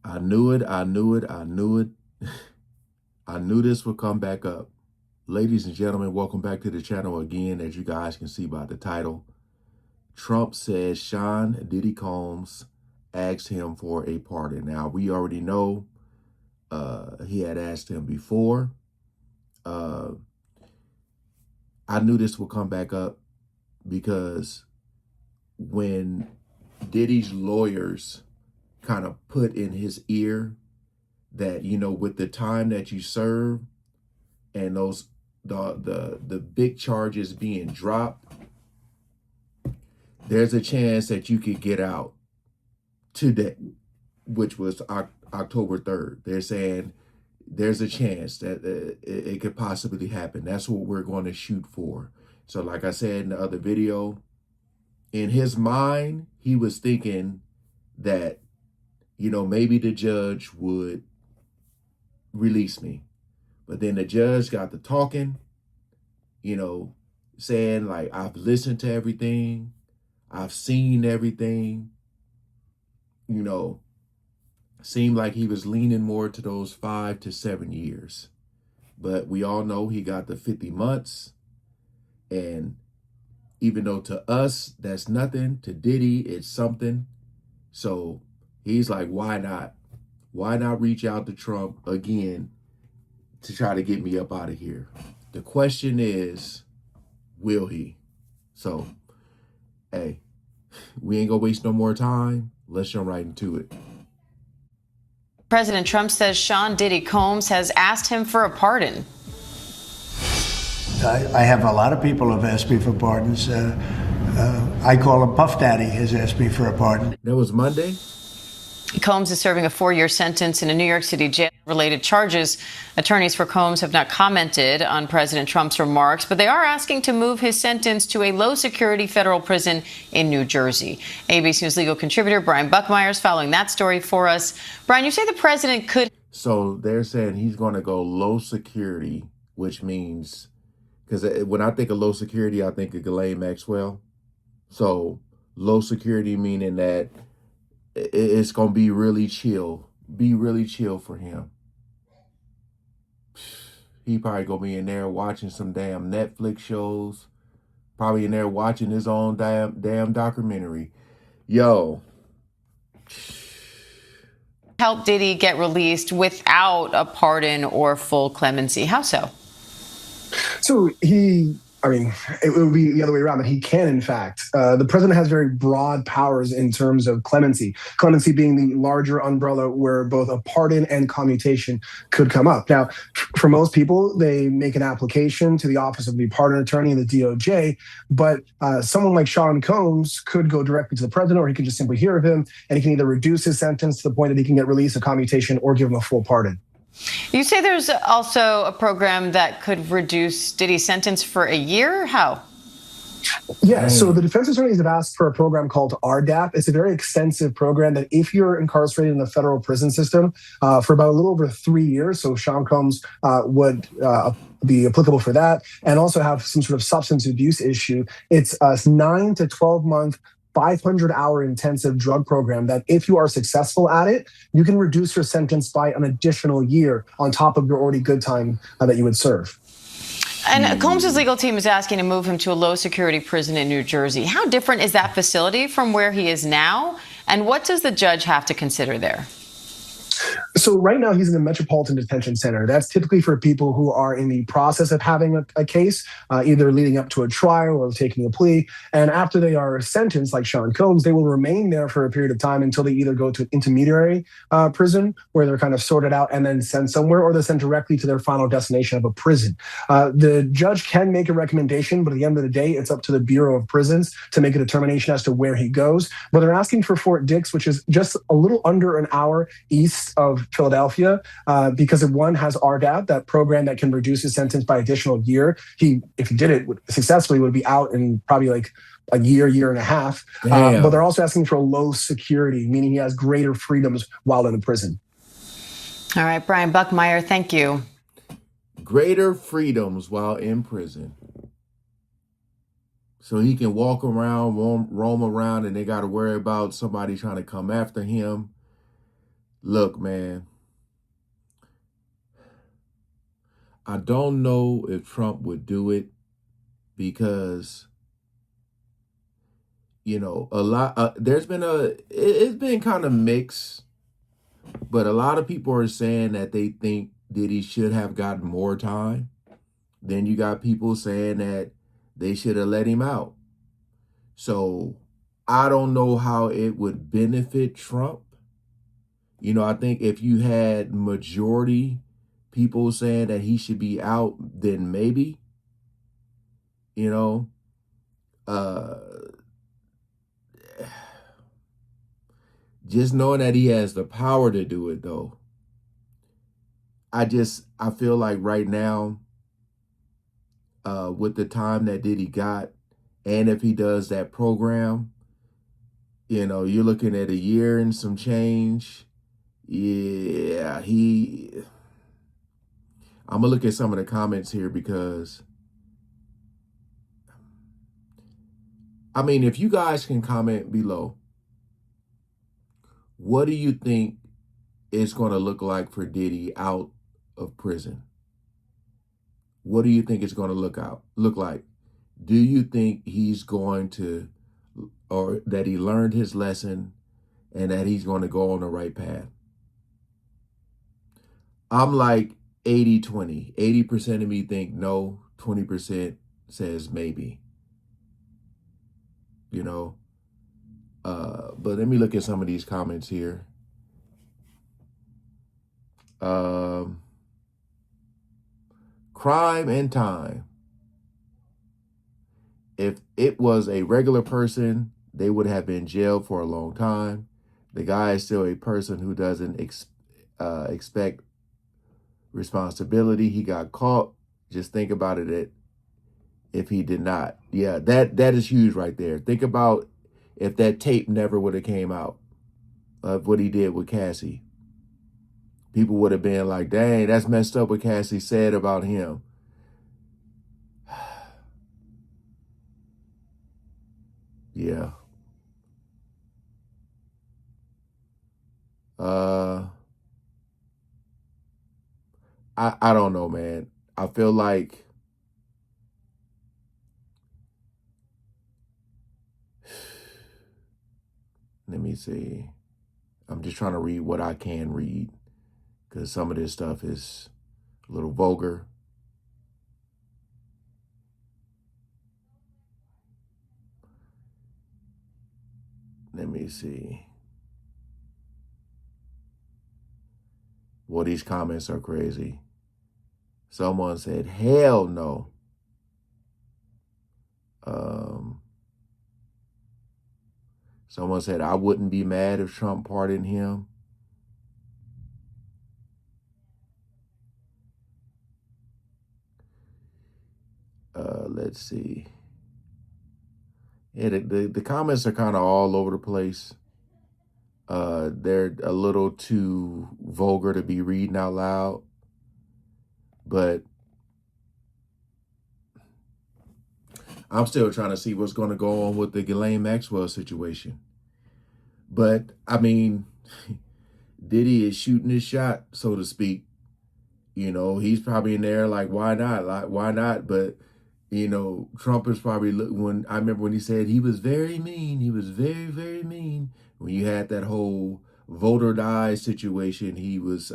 I knew it. I knew it. I knew it. I knew this would come back up. Ladies and gentlemen, welcome back to the channel again. As you guys can see by the title, Trump says Sean Diddy Combs asked him for a pardon. Now, we already know he had asked him before. I knew this would come back up because when Diddy's lawyers kind of put in his ear that, you know, with the time that you serve and those the big charges being dropped, there's a chance that you could get out today, which was October 3rd. They're saying there's a chance that it could possibly happen. That's what we're going to shoot for. So like I said in the other video, in his mind, he was thinking that, you know, maybe the judge would release me. But then the judge got to talking, you know, saying like, I've listened to everything. I've seen everything. You know, seemed like he was leaning more to those 5 to 7 years. But we all know he got the 50 months. And even though to us, that's nothing, to Diddy, it's something. So he's like, why not? Why not reach out to Trump again to try to get me up out of here? The question is, will he? So, hey, we ain't gonna waste no more time. Let's jump right into it. President Trump says Sean Diddy Combs has asked him for a pardon. I have a lot of people who have asked me for pardons. I call him Puff Daddy has asked me for a pardon. That was Monday. Combs is serving a 4-year sentence in a New York City jail. Related charges. Attorneys for Combs have not commented on President Trump's remarks, but they are asking to move his sentence to a low-security federal prison in New Jersey. ABC News legal contributor Brian Buckmeyer is following that story for us. Brian, you say the president could... So they're saying he's going to go low security, which means, because when I think of low security, I think of Ghislaine Maxwell. So low security meaning that it's going to be really chill for him. He probably going to be in there watching some damn Netflix shows, probably in there watching his own damn documentary. Yo. Help Diddy get released without a pardon or full clemency. How so? So it would be the other way around, that he can, in fact. The president has very broad powers in terms of clemency. Clemency being the larger umbrella where both a pardon and commutation could come up. Now, for most people, they make an application to the Office of the Pardon Attorney in the DOJ, but someone like Sean Combs could go directly to the president, or he could just simply hear of him, and he can either reduce his sentence to the point that he can get released, a commutation, or give him a full pardon. You say there's also a program that could reduce Diddy's sentence for a year? How? Yeah, so the defense attorneys have asked for a program called RDAP. It's a very extensive program that if you're incarcerated in the federal prison system for about a little over 3 years, so Sean Combs would be applicable for that, and also have some sort of substance abuse issue. It's a 9 to 12 month 500-hour intensive drug program that if you are successful at it, you can reduce your sentence by an additional year on top of your already good time that you would serve. And Combs' legal team is asking to move him to a low-security prison in New Jersey. How different is that facility from where he is now? And what does the judge have to consider there? So right now he's in the Metropolitan Detention Center. That's typically for people who are in the process of having a case, either leading up to a trial or taking a plea. And after they are sentenced, like Sean Combs, they will remain there for a period of time until they either go to an intermediary prison where they're kind of sorted out and then sent somewhere, or they're sent directly to their final destination of a prison. The judge can make a recommendation, but at the end of the day, it's up to the Bureau of Prisons to make a determination as to where he goes. But they're asking for Fort Dix, which is just a little under an hour east of Philadelphia, because if one has RDAP, that program that can reduce his sentence by additional year. If he did it successfully, would be out in probably like a year and a half. But they're also asking for low security, meaning he has greater freedoms while in the prison. All right, Brian Buckmeyer, thank you. Greater freedoms while in prison. So he can walk around, roam around, and they got to worry about somebody trying to come after him. Look, man, I don't know if Trump would do it because, a lot, it's been kind of mixed, but a lot of people are saying that they think Diddy should have gotten more time. Then you got people saying that they should have let him out. So I don't know how it would benefit Trump. I think if you had majority people saying that he should be out, then maybe, you know, uh, just knowing that he has the power to do it though. I feel like right now, with the time that Diddy got, and if he does that program, you're looking at a year and some change. Yeah, I'm gonna look at some of the comments here because, I mean, if you guys can comment below, what do you think it's going to look like for Diddy out of prison? What do you think it's going to look like? Do you think he's going to, or that he learned his lesson and that he's going to go on the right path? I'm like 80-20. 80% of me think no, 20% says maybe. But let me look at some of these comments here. Crime and time. If it was a regular person, they would have been jailed for a long time. The guy is still a person who doesn't expect responsibility. He got caught. Just think about it if he did not. Yeah, that is huge right there. Think about if that tape never would have came out of what he did with Cassie. People would have been like, dang, that's messed up what Cassie said about him. Yeah. I don't know, man. I feel like let me see. I'm just trying to read what I can read because some of this stuff is a little vulgar. Let me see. Well, these comments are crazy. Someone said, hell no. Someone said, I wouldn't be mad if Trump pardoned him. Let's see. Yeah, the comments are kind of all over the place. They're a little too vulgar to be reading out loud. But I'm still trying to see what's going to go on with the Ghislaine Maxwell situation. But, I mean, Diddy is shooting his shot, so to speak. He's probably in there like, why not? Like, why not? But, Trump is probably, I remember when he said he was very mean. He was very, very mean. When you had that whole vote or die situation he was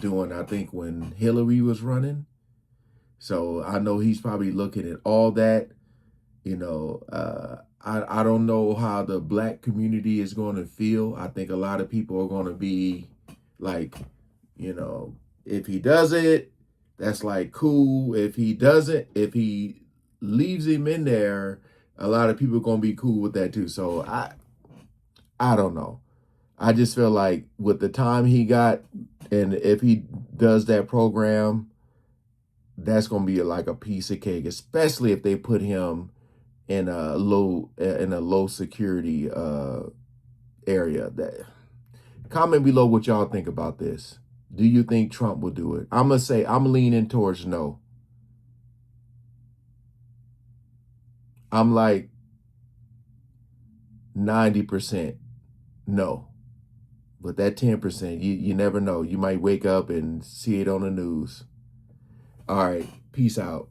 doing, I think, when Hillary was running. So I know he's probably looking at all that. I don't know how the black community is going to feel. I think a lot of people are going to be like, if he does it, that's like cool. If he doesn't, if he leaves him in there, a lot of people are going to be cool with that too. So I don't know. I just feel like with the time he got, and if he does that program, that's going to be like a piece of cake, especially if they put him in a low security area. Comment below what y'all think about this. Do you think Trump will do it? I'm gonna say I'm leaning towards no. I'm like 90% no. But that 10%, you never know. You might wake up and see it on the news. All right. Peace out.